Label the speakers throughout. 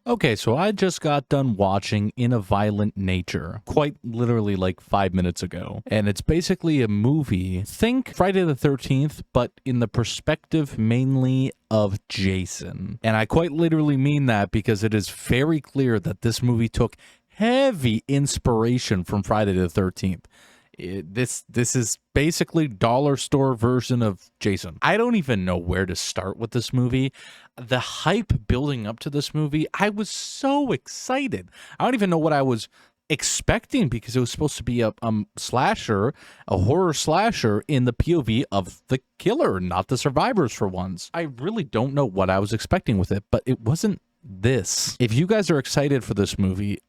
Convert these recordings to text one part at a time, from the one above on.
Speaker 1: Okay, so I just got done watching In a Violent Nature, quite literally like 5 minutes ago. And it's basically a movie, think Friday the 13th, but in the perspective mainly of Jason. And I quite literally mean that because it is very clear that this movie took heavy inspiration from Friday the 13th. This is basically dollar store version of Jason. I don't even know where to start with this movie. The hype building up to this movie, I was so excited. I don't even know what I was expecting because it was supposed to be a slasher, a horror slasher in the POV of the killer, not the survivors for once. I really don't know what I was expecting with it, but it wasn't this. If you guys are excited for this movie,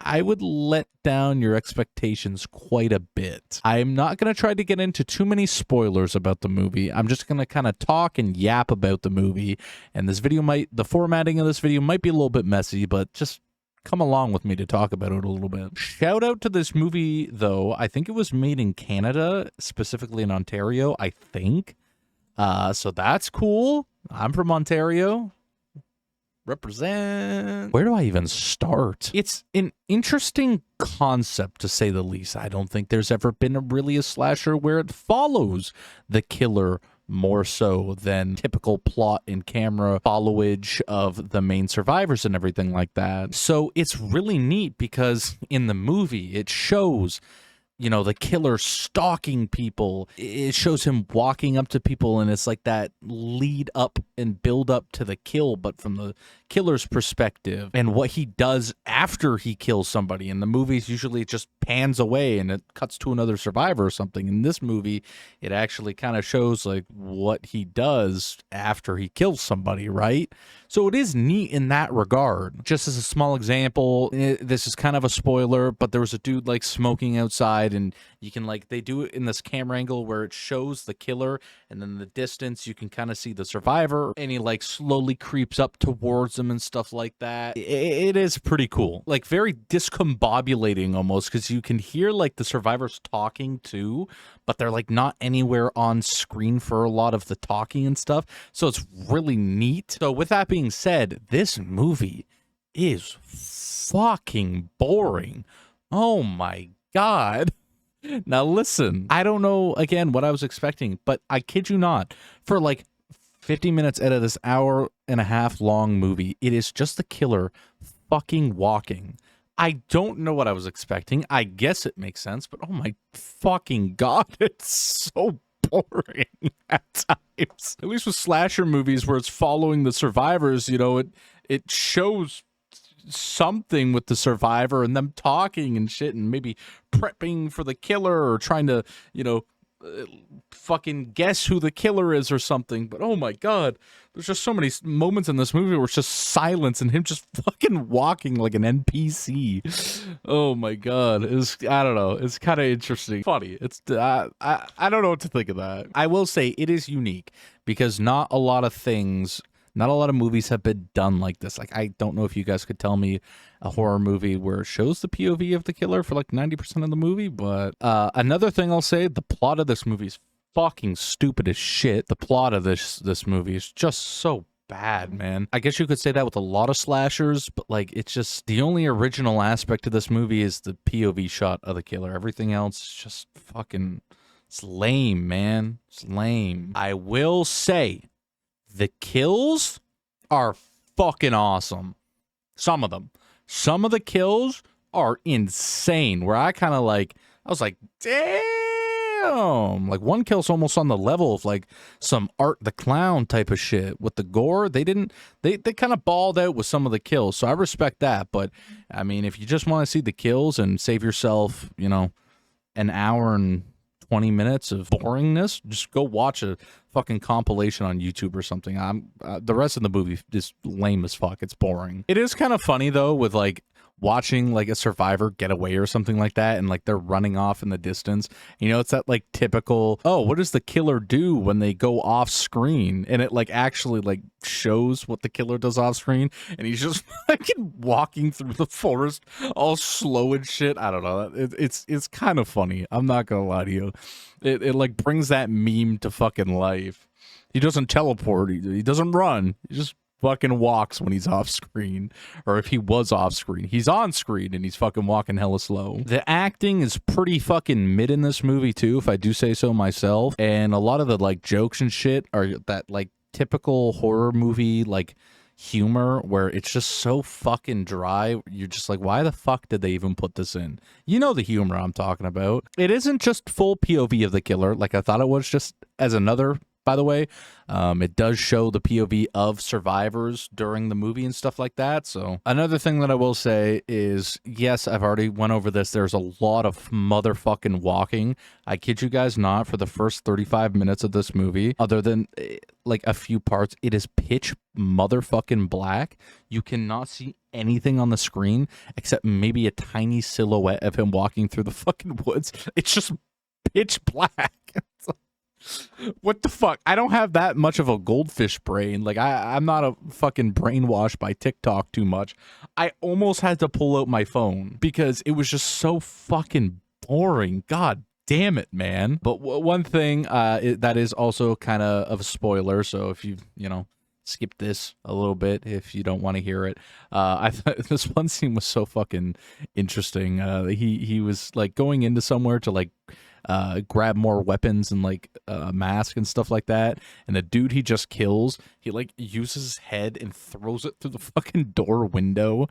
Speaker 1: I would let down your expectations quite a bit. I'm not going to try to get into too many spoilers about the movie. I'm just going to kind of talk and yap about the movie. And the formatting of this video might be a little bit messy, but just come along with me to talk about it a little bit. Shout out to this movie, though. I think it was made in Canada, specifically in Ontario, I think. So that's cool. I'm from Ontario. Represent. Where do I even start? It's an interesting concept, to say the least. I don't think there's ever been a slasher where it follows the killer more so than typical plot and camera followage of the main survivors and everything like that. So it's really neat because in the movie it shows, the killer stalking people. It shows him walking up to people, and it's like that lead up and build up to the kill, but from the killer's perspective, and what he does after he kills somebody. In the movies, usually it just pans away and it cuts to another survivor or something. In this movie, it actually kind of shows like what he does after he kills somebody, right? So it is neat in that regard. Just as a small example, this is kind of a spoiler, but there was a dude like smoking outside, and you can they do it in this camera angle where it shows the killer, and then in the distance you can kind of see the survivor, and he slowly creeps up towards them and stuff like that. It is pretty cool, very discombobulating almost, because you can hear the survivors talking too, but they're not anywhere on screen for a lot of the talking and stuff. So it's really neat. So with that being said, this movie is fucking boring. Oh my God. Now listen, I don't know again what I was expecting, but I kid you not, for 50 minutes out of this hour and a half long movie, it is just the killer fucking walking. I don't know what I was expecting. I guess it makes sense, but oh my fucking God, it's so boring at times. At least with slasher movies where it's following the survivors, it shows something with the survivor and them talking and shit and maybe prepping for the killer or trying to, fucking guess who the killer is or something. But oh my God, there's just so many moments in this movie where it's just silence and him just fucking walking like an NPC. Oh my God, I don't know, it's kind of interesting, funny. It's I don't know what to think of that. I will say it is unique because not a lot of movies have been done like this. I don't know if you guys could tell me a horror movie where it shows the POV of the killer for 90% of the movie, but another thing I'll say, the plot of this movie is fucking stupid as shit. The plot of this movie is just so bad, man. I guess you could say that with a lot of slashers, but it's just the only original aspect of this movie is the POV shot of the killer. Everything else is just fucking, it's lame, man. It's lame. I will say, the kills are fucking awesome. Some of them. Some of the kills are insane. Where I kind of I was like, damn. One kill's almost on the level of some Art the Clown type of shit. With the gore, they kind of balled out with some of the kills. So I respect that. But I mean, if you just want to see the kills and save yourself, an hour and 20 minutes of boringness, just go watch a fucking compilation on YouTube or something. The rest of the movie is lame as fuck. It's boring. It is kind of funny though, with watching a survivor get away or something like that, and they're running off in the distance. It's that typical, oh, what does the killer do when they go off screen? And it actually shows what the killer does off screen, and he's just fucking walking through the forest all slow and shit. I don't know. It's kind of funny. I'm not gonna lie to you. It brings that meme to fucking life. He doesn't teleport. He doesn't run. He just fucking walks when he's off screen, or if he was off screen. He's on screen and he's fucking walking hella slow. The acting is pretty fucking mid in this movie too, if I do say so myself. And a lot of the like jokes and shit are that like typical horror movie like humor where it's just so fucking dry. You're just like, why the fuck did they even put this in? You know the humor I'm talking about. It isn't just full POV of the killer like I thought it was, just as another, by the way. It does show the POV of survivors during the movie and stuff like that. So another thing that I will say is, yes, I've already went over this. There's a lot of motherfucking walking. I kid you guys not, for the first 35 minutes of this movie, other than like a few parts, it is pitch motherfucking black. You cannot see anything on the screen except maybe a tiny silhouette of him walking through the fucking woods. It's just pitch black. What the fuck? I don't have that much of a goldfish brain. Like, I'm not a fucking brainwashed by TikTok too much. I almost had to pull out my phone because it was just so fucking boring. God damn it, man. But one thing that is also kind of a spoiler, so if you know, skip this a little bit if you don't want to hear it. I thought this one scene was so fucking interesting. He was like going into somewhere to like grab more weapons and like a mask and stuff like that, and the dude he just kills, he like uses his head and throws it through the fucking door window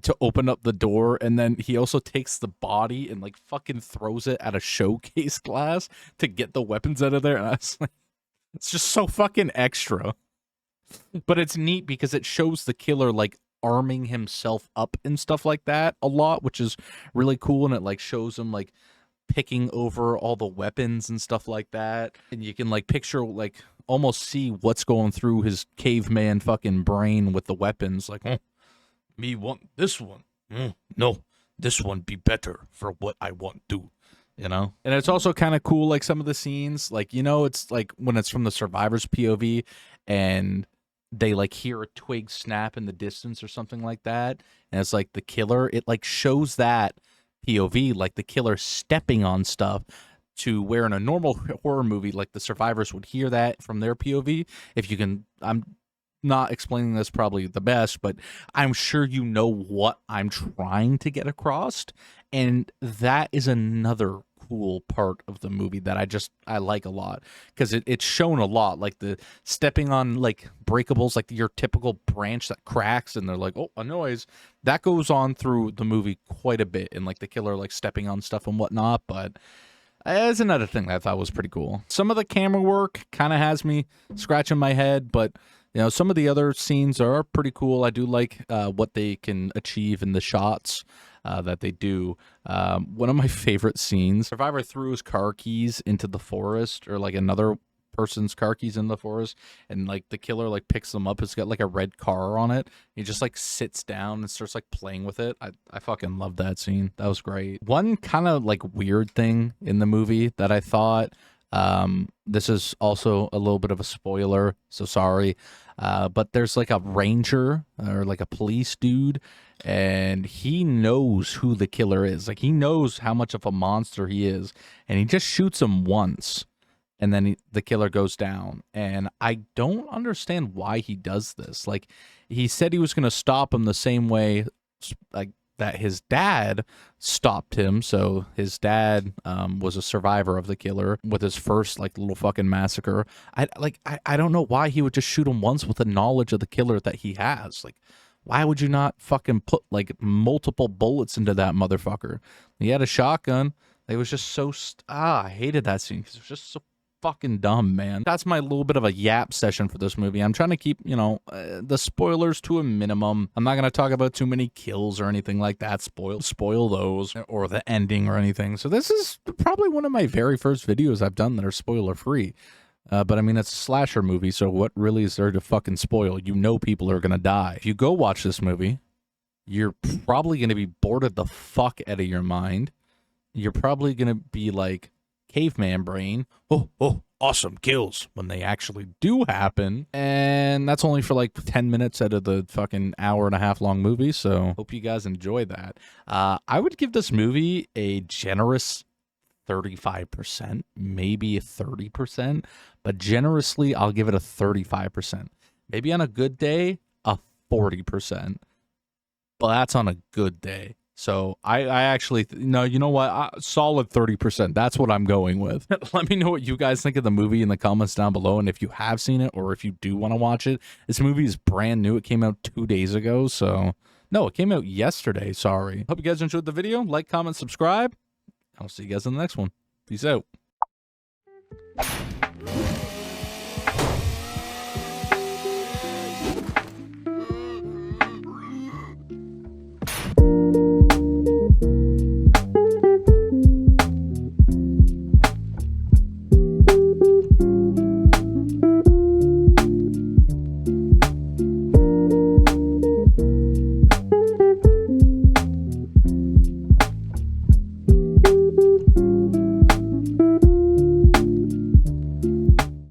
Speaker 1: to open up the door, and then he also takes the body and like fucking throws it at a showcase glass to get the weapons out of there. And I was like, it's just so fucking extra, but it's neat because it shows the killer like arming himself up and stuff like that a lot, which is really cool. And it like shows him like picking over all the weapons and stuff like that, and you can like picture, like almost see what's going through his caveman fucking brain with the weapons. Like, oh, me want this one, no, this one be better for what I want to, you know. And it's also kind of cool, like some of the scenes, like, you know, it's like when it's from the survivor's POV and they like hear a twig snap in the distance or something like that, and it's like the killer, it like shows that POV, like the killer stepping on stuff, to where in a normal horror movie, like the survivors would hear that from their POV. If you can, I'm not explaining this probably the best, but I'm sure you know what I'm trying to get across. And that is another cool part of the movie that I like a lot, because it's shown a lot, like the stepping on like breakables, like your typical branch that cracks and they're like, oh, a noise, that goes on through the movie quite a bit, and like the killer like stepping on stuff and whatnot. But that's another thing that I thought was pretty cool. Some of the camera work kind of has me scratching my head, but you know, some of the other scenes are pretty cool. I do like what they can achieve in the shots that they do. One of my favorite scenes, survivor threw his car keys into the forest, or like another person's car keys in the forest, and like the killer like picks them up. It's got like a red car on it. He just like sits down and starts like playing with it. I fucking love that scene. That was great. One kind of like weird thing in the movie that I thought, this is also a little bit of a spoiler, so sorry, but there's like a ranger or like a police dude, and he knows who the killer is. Like, he knows how much of a monster he is, and he just shoots him once, and then the killer goes down. And I don't understand why he does this. Like, he said he was going to stop him the same way like that his dad stopped him. So his dad was a survivor of the killer with his first like little fucking massacre. I don't know why he would just shoot him once with the knowledge of the killer that he has. Like, why would you not fucking put like multiple bullets into that motherfucker? He had a shotgun. It was just so I hated that scene because it was just so fucking dumb, man. That's my little bit of a yap session for this movie. I'm trying to keep, you know, the spoilers to a minimum. I'm not going to talk about too many kills or anything like that. Spoil those, or the ending or anything. So this is probably one of my very first videos I've done that are spoiler free. But I mean, it's a slasher movie, so what really is there to fucking spoil? You know people are going to die. If you go watch this movie, you're probably going to be bored the fuck out of your mind. You're probably going to be like, caveman brain, oh, awesome kills when they actually do happen. And that's only for like 10 minutes out of the fucking hour and a half long movie, so hope you guys enjoy that. I would give this movie a generous 35%, maybe 30%, but generously I'll give it a 35%. Maybe on a good day, a 40%. But that's on a good day. So I actually, no, you know what? Solid 30%. That's what I'm going with. Let me know what you guys think of the movie in the comments down below. And if you have seen it or if you do want to watch it, this movie is brand new. It came out 2 days ago. So, no, it came out yesterday. Sorry. Hope you guys enjoyed the video. Like, comment, subscribe. I'll see you guys in the next one. Peace out.